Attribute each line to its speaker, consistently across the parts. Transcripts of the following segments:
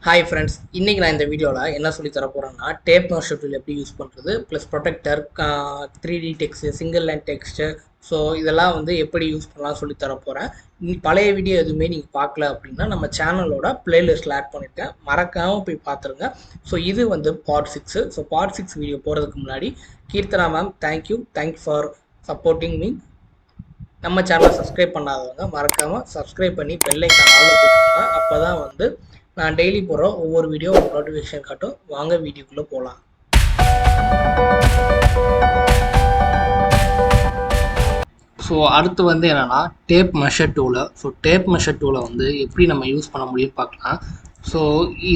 Speaker 1: Hi friends, இன்னைக்கு நான் இந்த வீடியோவில் என்ன சொல்லி தர போகிறேன்னா டேப் மாஸ்டர் டூல் எப்படி யூஸ் பண்ணுறது plus protector 3D text single line text so இதெல்லாம் வந்து எப்படி யூஸ் பண்ணலாம் சொல்லி தர போகிறேன். பழைய வீடியோ எதுவுமே நீங்கள் பார்க்கல அப்படின்னா நம்ம சேனலோட பிளேலிஸ்ட்டில் ஆட் பண்ணியிருக்கேன், மறக்காமல் போய் பார்த்துருங்க. ஸோ இது வந்து பார்ட் 6. ஸோ பார்ட் 6 வீடியோ போகிறதுக்கு முன்னாடி Keerthana ma'am thank you for supporting me. நம்ம சேனலை சப்ஸ்கிரைப் பண்ணாதவங்க மறக்காமல் சப்ஸ்கிரைப் பண்ணி பெல் ஐக்கான் ஆல்ல போட்டுக்கோங்க. அப்போ தான் வந்து நான் டெய்லி போகிற ஒவ்வொரு வீடியோ ஒரு நோட்டிஃபிகேஷன் காட்டும். வாங்க வீடியோக்குள்ளே போகலாம். ஸோ அடுத்து வந்து என்னென்னா டேப் மெஷர் டூலை. ஸோ டேப் மெஷர் டூலை வந்து எப்படி நம்ம யூஸ் பண்ண முடியும்னு பார்க்கலாம். ஸோ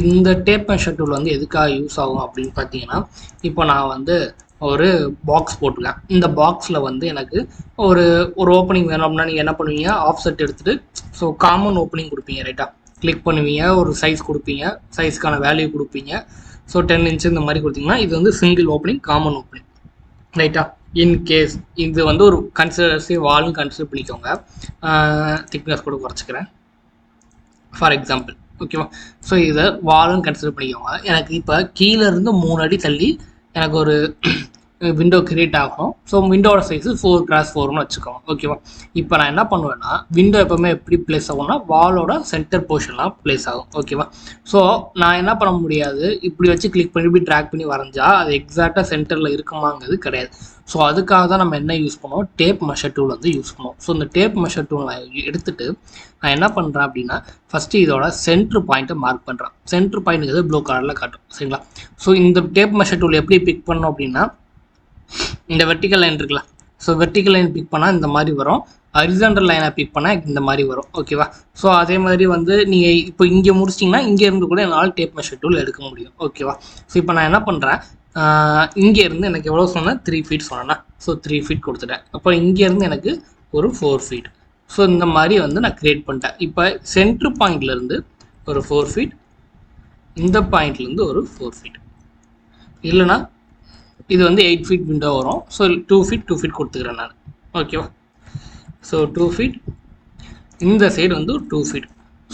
Speaker 1: இந்த டேப் மெஷர் டூல் வந்து எதுக்காக யூஸ் ஆகும் அப்படின்னு பார்த்தீங்கன்னா, இப்போ நான் வந்து ஒரு பாக்ஸ் போட்டுருக்கேன். இந்த பாக்ஸில் வந்து எனக்கு ஒரு ஓப்பனிங் வேணும் அப்படின்னா நீங்கள் என்ன பண்ணுவீங்க, ஆஃப்செட் எடுத்துகிட்டு ஸோ காமன் ஓப்பனிங் கொடுப்பீங்க. ரைட்டாக கிளிக் பண்ணுவீங்க, ஒரு சைஸ் கொடுப்பீங்க, சைஸ்க்கான வேல்யூ கொடுப்பீங்க. ஸோ 10 இன்ச் இந்த மாதிரி கொடுத்தீங்கன்னா இது வந்து சிங்கிள் ஓப்பனிங், காமன் ஓப்பனிங். ரைட்டா, இன்கேஸ் இது வந்து ஒரு கன்சிடர்ஸே வால்னு கன்சிடர் பண்ணிக்கோங்க. திக்னஸ் கூட குறைச்சிக்கிறேன் ஃபார் எக்ஸாம்பிள், ஓகேவா. ஸோ இதை வால்னு கன்சிடர் பண்ணிக்கோங்க. எனக்கு இப்போ கீழேருந்து 3 அடி தள்ளி எனக்கு ஒரு விண்டோ கிரியேட் ஆகும். ஸோ விண்டோட சைஸு 4x4ன்னு வச்சுக்கோங்க, ஓகேவா. இப்போ நான் என்ன பண்ணுவேன்னா, விண்டோ எப்போவுமே எப்படி பிளேஸ் ஆகும்னா வாலோட சென்டர் போர்ஷன்லாம் பிளேஸ் ஆகும், ஓகேவா. ஸோ நான் என்ன பண்ண முடியாது, இப்படி வச்சு கிளிக் பண்ணி இப்படி ட்ராக் பண்ணி வரைஞ்சா அது எக்ஸாக்டாக சென்டரில் இருக்குமாங்கிறது கிடையாது. ஸோ அதுக்காக தான் நம்ம என்ன யூஸ் பண்ணுவோம், டேப் மெஷர் டூல் வந்து யூஸ் பண்ணுவோம். ஸோ இந்த டேப் மெஷர் டூல் நான் எடுத்துகிட்டு நான் என்ன பண்ணுறேன் அப்படின்னா, ஃபஸ்ட்டு இதோட சென்ட்ரு பாயிண்ட்டை மார்க் பண்ணுறேன். சென்ட்ரு பாயிண்ட்டுங்கிறது ப்ளூ கலரில் காட்டும், சரிங்களா. ஸோ இந்த டேப் மெஷர் டூல் எப்படி பிக் பண்ணோம் அப்படின்னா, இந்த வெர்டிக்கல் லைன் இருக்குல்ல, ஸோ வெர்டிக்கல் லைன் பிக் பண்ணால் இந்த மாதிரி வரும், ஹரிசாண்டல் லைனை பிக் பண்ணால் இந்த மாதிரி வரும், ஓகேவா. ஸோ அதே மாதிரி வந்து நீங்கள் இப்போ இங்கே முடிச்சிட்டிங்கன்னா இங்கேருந்து கூட என்னால் டேப் மெஷர் டூல் எடுக்க முடியும், ஓகேவா. ஸோ இப்போ நான் என்ன பண்ணுறேன், இங்கேருந்து எனக்கு எவ்வளோ சொன்னேன், 3 feet சொன்னேன்னா, ஸோ 3 feet கொடுத்துட்டேன். அப்போ இங்கேருந்து எனக்கு ஒரு 4 feet. ஸோ இந்த மாதிரி வந்து நான் க்ரியேட் பண்ணிட்டேன். இப்போ சென்ட்ரு பாயிண்ட்லேருந்து ஒரு 4 feet, இந்த பாயிண்ட்லேருந்து ஒரு 4 feet, இல்லைனா இது வந்து 8 feet விண்டோ வரும். ஸோ 2 feet கொடுத்துக்கிறேன் நான், ஓகேவா. ஸோ 2 feet, இந்த சைடு வந்து 2 feet.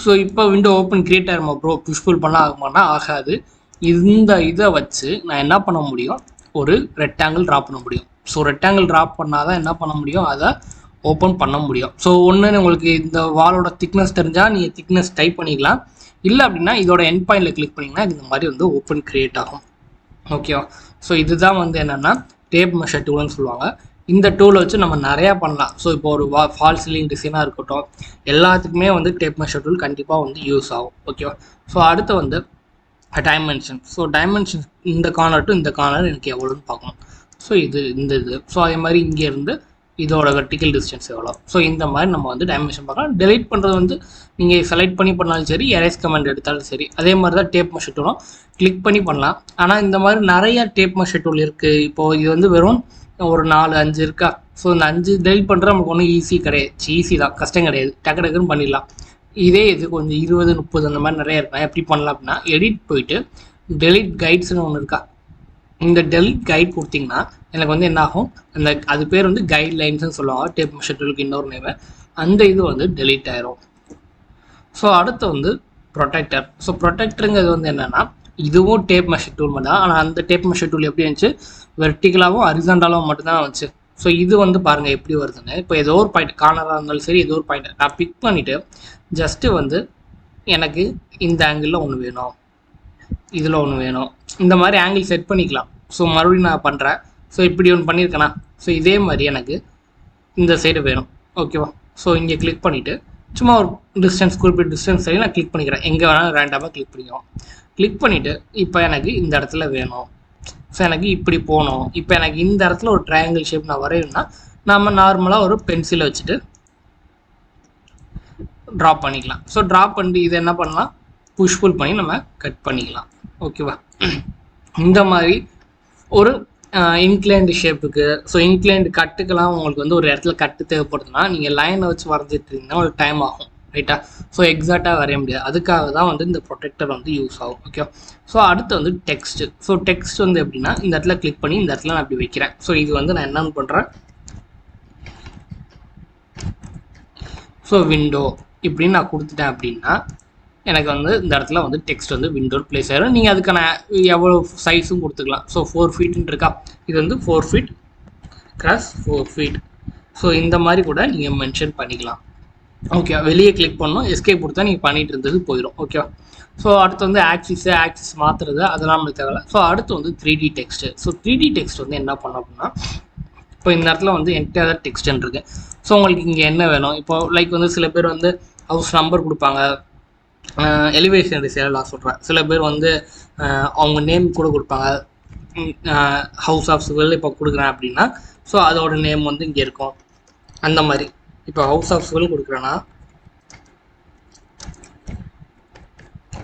Speaker 1: ஸோ இப்போ விண்டோ ஓப்பன் கிரியேட் ஆகிருமா ப்ரோ, புஷ்புல் பண்ணால் ஆகுமானா ஆகாது. இந்த இதை வச்சு நான் என்ன பண்ண முடியும், ஒரு ரெக்டாங்கிள் ட்ரா பண்ண முடியும். ஸோ ரெக்டாங்கிள் ட்ரா பண்ணால் தான் என்ன பண்ண முடியும், அதை ஓப்பன் பண்ண முடியும். ஸோ ஒன்று உங்களுக்கு இந்த வாலோட திக்னஸ் தெரிஞ்சால் நீங்கள் திக்னஸ் டைப் பண்ணிக்கலாம், இல்லை அப்படின்னா இதோட எண்ட் பாயிண்டில் கிளிக் பண்ணிங்கன்னா இந்த மாதிரி வந்து ஓப்பன் கிரியேட் ஆகும், ஓகேவா. ஸோ இதுதான் வந்து என்னென்னா டேப் மெஷர் டூல்னு சொல்லுவாங்க. இந்த டூலை வச்சு நம்ம நிறையா பண்ணலாம். ஸோ இப்போ ஒரு ஃபால் சீலிங் டிசைனாக இருக்கட்டும், எல்லாத்துக்குமே வந்து டேப் மெஷர் டூல் கண்டிப்பாக வந்து யூஸ் ஆகும், ஓகேவா. ஸோ அடுத்து வந்து டைமென்ஷன். ஸோ டைமென்ஷன் இந்த கார்னர் டு இந்த கார்னர் எனக்கு எவ்வளோன்னு பார்க்கணும். ஸோ இது ஸோ அதே மாதிரி இங்கேருந்து இதோட வெர்டிக்கல் டிஸ்டன்ஸ் எவ்வளோ. ஸோ இந்த மாதிரி நம்ம வந்து டைமென்ஷன் பார்க்கலாம். டெலிட் பண்ணுறது வந்து நீங்கள் செலக்ட் பண்ணி பண்ணாலும் சரி, எரேஸ் கமெண்ட் எடுத்தாலும் சரி, அதே மாதிரி தான் டேப் மெஷர் டூலும் கிளிக் பண்ணி பண்ணலாம். ஆனால் இந்த மாதிரி நிறையா டேப் மெஷர் டூல் இருக்குது. இப்போது இது வந்து வெறும் ஒரு 4-5 இருக்கா. ஸோ இந்த 5 டெலிட் பண்ணுறது நமக்கு ஒன்றும் ஈஸி கிடையாது, ஈஸி தான், கஷ்டம் கிடையாது, டக்குன்னு பண்ணிடலாம். இதே இது கொஞ்சம் 20-30 அந்த மாதிரி நிறையா இருக்கா. எப்படி பண்ணலாம் அப்படின்னா, எடிட் போயிட்டு டெலிட் கைட்ஸ்னு ஒன்று இருக்கா, இந்த டெலிட் கைட் கொடுத்தீங்கன்னா எனக்கு வந்து என்ன ஆகும், அந்த அது பேர் வந்து கைட் லைன்ஸ்னு சொல்லுவாங்க, டேப் மெஷர் டூலுக்கு இன்னொரு நேம். அந்த இது வந்து டெலிட் ஆயிரும். ஸோ அடுத்து வந்து ப்ரொடெக்டர். ஸோ ப்ரொடெக்டருங்கிறது வந்து என்னென்னா, இதுவும் டேப் மெஷர் டூல் மட்டும் தான். ஆனால் அந்த டேப் மெஷர் டூல் எப்படி இருந்துச்சு, வெர்டிகலாகவும் ஹரிசாண்டலாகவும் மட்டும்தான் வந்துச்சு. ஸோ இது வந்து பாருங்கள் எப்படி வருதுன்னு. இப்போ ஏதோ ஒரு பாயிண்ட் கார்னராக இருந்தாலும் சரி, ஏதோ ஒரு பாயிண்ட் நான் பிக் பண்ணிவிட்டு ஜஸ்ட்டு வந்து எனக்கு இந்த ஆங்கிளில் ஒன்று வேணும், இதில் ஒன்று வேணும், இந்த மாதிரி ஆங்கிள் செட் பண்ணிக்கலாம். ஸோ மறுபடியும் நான் பண்ணுறேன். ஸோ இப்படி ஒன்று பண்ணியிருக்கேனா, ஸோ இதே மாதிரி எனக்கு இந்த சைடு வேணும், ஓகேவா. ஸோ இங்கே கிளிக் பண்ணிவிட்டு சும்மா ஒரு டிஸ்டன்ஸ், குறிப்பிட்ட டிஸ்டன்ஸ் சரி நான் கிளிக் பண்ணிக்கிறேன். எங்கே வேணாலும் ரேண்டமாக கிளிக் பண்ணிக்கிறோம். கிளிக் பண்ணிவிட்டு இப்போ எனக்கு இந்த இடத்துல வேணும், ஸோ எனக்கு இப்படி போகணும். இப்போ எனக்கு இந்த இடத்துல ஒரு ட்ரையாங்கிள் ஷேப் நான் வரையணும்னா நம்ம நார்மலாக ஒரு பென்சிலை வச்சுட்டு ட்ரா பண்ணிக்கலாம். ஸோ ட்ரா பண்ணிட்டு இதை என்ன பண்ணலாம், புஷ்புல் பண்ணி நம்ம கட் பண்ணிக்கலாம், ஓகேவா. இந்த மாதிரி ஒரு இன்க்ளைன்டு ஷேப்புக்கு, ஸோ இன்க்ளைன்டு கட்டுக்கெல்லாம் உங்களுக்கு வந்து ஒரு இடத்துல கட்டு தேவைப்படுதுன்னா நீங்கள் லைனை வச்சு வரைஞ்சிட்டு இருந்தீங்கன்னா ஒரு டைம் ஆகும், ரைட்டா. ஸோ எக்ஸாக்டாக வரைய முடியாது. அதுக்காக தான் வந்து இந்த ப்ரொடெக்டர் வந்து யூஸ் ஆகும், ஓகே. ஸோ அடுத்து வந்து டெக்ஸ்ட்டு. ஸோ டெக்ஸ்ட் வந்து எப்படின்னா, இந்த இடத்துல கிளிக் பண்ணி இந்த இடத்துல நான் அப்படி வைக்கிறேன். ஸோ இது வந்து நான் என்னென்னு பண்ணுறேன், ஸோ விண்டோ இப்படின்னு நான் கொடுத்துட்டேன் அப்படின்னா எனக்கு வந்து இந்த இடத்துல வந்து டெக்ஸ்ட் வந்து விண்டோ ப்ளேஸ் ஆயிடும். நீங்கள் அதுக்கான எவ்வளோ சைஸும் கொடுத்துக்கலாம். ஸோ 4 ஃபீட்னு இருக்கா, இது வந்து 4 ஃபீட் கிராஸ் 4 ஃபீட். ஸோ இந்த மாதிரி கூட நீங்கள் மென்ஷன் பண்ணிக்கலாம். ஓகே, வெளியே கிளிக் பண்ணணும், எஸ்கேப் கொடுத்தா நீங்கள் பண்ணிட்டு இருந்தது போயிடும். ஓகேவா. ஸோ அடுத்து வந்து ஆக்சிஸ் மாற்றுறது அதெல்லாம் நம்மளுக்கு தேவையில்ல. ஸோ அடுத்து வந்து 3D text. So 3D text வந்து என்ன பண்ணோம் அப்படின்னா, இப்போ இந்த இடத்துல வந்து என்டையர் டெக்ஸ்ட்னு இருக்குது. ஸோ உங்களுக்கு இங்கே என்ன வேணும், இப்போ லைக் வந்து சில பேர் வந்து ஹவுஸ் நம்பர் கொடுப்பாங்க, எலிவேஷன் டிசைன் நான் சொல்கிறேன். சில பேர் வந்து அவங்க நேம் கூட கொடுப்பாங்க. ஹவுஸ் ஆஃப் சிவில் இப்போ கொடுக்குறேன் அப்படின்னா, ஸோ அதோட நேம் வந்து இங்கே இருக்கும். அந்த மாதிரி இப்போ ஹவுஸ் ஆஃப் சிவில் கொடுக்குறேன்னா,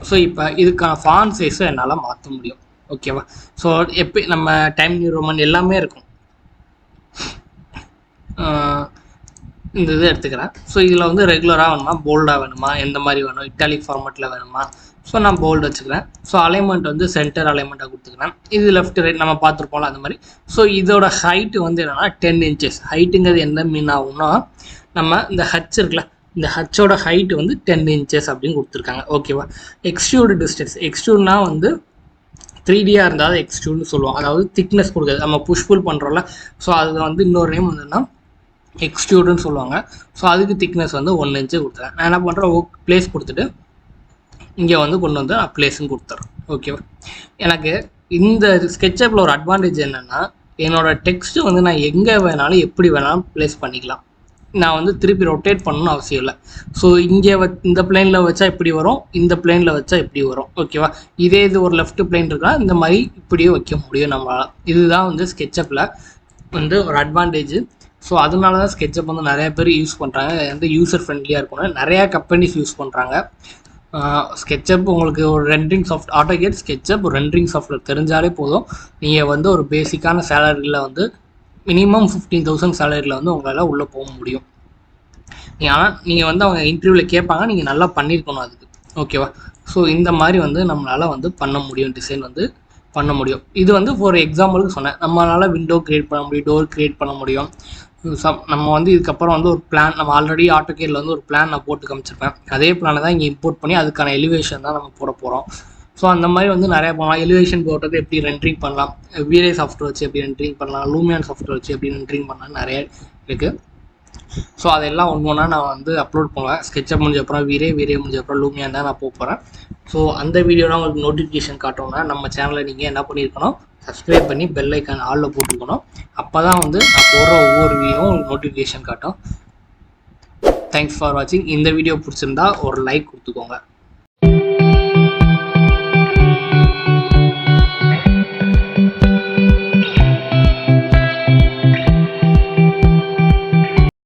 Speaker 1: ஸோ இப்போ இதுக்கான ஃபாண்ட் சைஸை என்னால் மாற்ற முடியும். ஓகேவா. ஸோ எப்போ நம்ம டைம் நியூ ரோமன் எல்லாமே இருக்கும். இந்த இது எடுத்துக்கிறேன். ஸோ இதில் வந்து ரெகுலராக வேணுமா, போல்டாக வேணுமா, எந்த மாதிரி வேணும், இட்டாலிக் ஃபார்மேட்டில் வேணுமா, ஸோ நான் போல்டு வச்சுக்கிறேன். ஸோ அலைன்மெண்ட் வந்து சென்டர் அலைன்மெண்ட்டாக கொடுத்துக்கிறேன். இது லெஃப்ட் ரைட் நம்ம பார்த்துருப்போம்ல அந்த மாதிரி. ஸோ இதோட ஹைட்டு வந்து என்னென்னா 10 inches. ஹைட்டுங்கிறது என்ன மீன் ஆகும்னா, நம்ம இந்த ஹச் இருக்குல்ல, இந்த ஹச்சோட ஹைட்டு வந்து 10 inches அப்படின்னு கொடுத்துருக்காங்க. ஓகேவா. எக்ஸ்ட்ரூடு டிஸ்டன்ஸ், எக்ஸ்ட்ரூட்னா வந்து 3Dயாக இருந்தால் அது எக்ஸ்ட்ரூட்னு சொல்லுவோம். அதாவது திக்னஸ் கொடுக்குறது, நம்ம புஷ் புல் பண்ணுறோம்ல, ஸோ அது வந்து இன்னொரு நேம் வந்துன்னா எக்ஸ்ட்ரூடுன்னு சொல்லுவாங்க. ஸோ அதுக்கு திக்னஸ் வந்து 1 inch கொடுத்துறேன். நான் என்ன பண்ணுறேன், ப்ளேஸ் கொடுத்துட்டு இங்கே வந்து கொண்டு வந்து நான் ப்ளேஸுன்னு கொடுத்துட்றேன். ஓகேவா. எனக்கு இந்த ஸ்கெட்சப்பில் ஒரு அட்வான்டேஜ் என்னென்னா, என்னோடய டெக்ஸ்ட்டு வந்து நான் எங்கே வேணாலும் எப்படி வேணாலும் ப்ளேஸ் பண்ணிக்கலாம். நான் வந்து திருப்பி ரொட்டேட் பண்ணணும்னு அவசியம் இல்லை. ஸோ இங்கே இந்த பிளேனில் வச்சா இப்படி வரும், இந்த பிளேனில் வச்சா இப்படி வரும். ஓகேவா. இதே இது ஒரு லெஃப்ட் பிளேன் இருக்கா, இந்த மாதிரி இப்படியே வைக்க முடியும் நம்மளால். இதுதான் வந்து ஸ்கெட்சப்பில் வந்து ஒரு அட்வான்டேஜ். ஸோ அதனால தான் ஸ்கெட்சப் வந்து நிறைய பேர் யூஸ் பண்ணுறாங்க. வந்து யூசர் ஃப்ரெண்ட்லியாக இருக்கணும், நிறையா கம்பெனிஸ் யூஸ் பண்ணுறாங்க. ஸ்கெட்சப் உங்களுக்கு ஒரு ரெண்டரிங் சாஃப்ட், AutoCAD ஸ்கெட்சப் ஒரு ரெண்டரிங் சாஃப்ட்வேர் தெரிஞ்சாலே போதும். நீங்கள் வந்து ஒரு பேசிக்கான சேலரியில் வந்து மினிமம் 15,000 சேலரியில் வந்து உங்களால் உள்ளே போக முடியும். ஆனால் நீங்கள் வந்து அவங்க இன்டர்வியூவில் கேட்பாங்க, நீங்கள் நல்லா பண்ணியிருக்கணும் அதுக்கு. ஓகேவா. ஸோ இந்த மாதிரி வந்து நம்மளால் வந்து பண்ண முடியும், டிசைன் வந்து பண்ண முடியும். இது வந்து ஃபார் எக்ஸாம்பிளுக்கு சொன்னேன். நம்மளால் விண்டோ க்ரியேட் பண்ண முடியும், டோர் க்ரியேட் பண்ண முடியும். நம்ம வந்து இதுக்கப்புறம் வந்து ஒரு பிளான், நம்ம ஆல்ரெடி AutoCADல வந்து ஒரு பிளான் நான் போட்டு காமிச்சிருப்பேன். அதே பிளானை தான் இங்கே இம்போர்ட் பண்ணி அதுக்கான எலிவேஷன் தான் நம்ம போட போகிறோம். ஸோ அந்த மாதிரி வந்து நிறையா பண்ணலாம். எலிவேஷன் போடுறது எப்படி ரெண்டரிங் பண்ணலாம், Vray சாஃப்ட்வேர் வச்சு எப்படி ரெண்டரிங் பண்ணலாம், Lumion சாஃப்ட்வேர் வச்சு எப்படி ரெண்டரிங் பண்ணலாம், நிறைய இருக்குது. ஸோ அதெல்லாம் ஒன்று ஒன்றா நான் வந்து அப்லோட் பண்ணுவேன். ஸ்கெட்சப் முடிஞ்ச அப்புறம் Vray முடிஞ்ச அப்புறம் Lumion தான் நான் போகிறேன். ஸோ அந்த வீடியோலாம் உங்களுக்கு நோட்டிஃபிகேஷன் காட்டணும்னா நம்ம சேனலை நீங்கள் என்ன பண்ணியிருக்கணும், சப்ஸ்கிரைப் பண்ணி பெல் ஐக்கான் ஆலில் போட்டுக்கணும். அப்போ தான் வந்து நான் போடுற ஒவ்வொரு வீடியோவும் உங்களுக்கு நோட்டிஃபிகேஷன் காட்டும். தேங்க்ஸ் ஃபார் வாட்சிங். இந்த வீடியோ பிடிச்சிருந்தா ஒரு லைக் கொடுத்துக்கோங்க.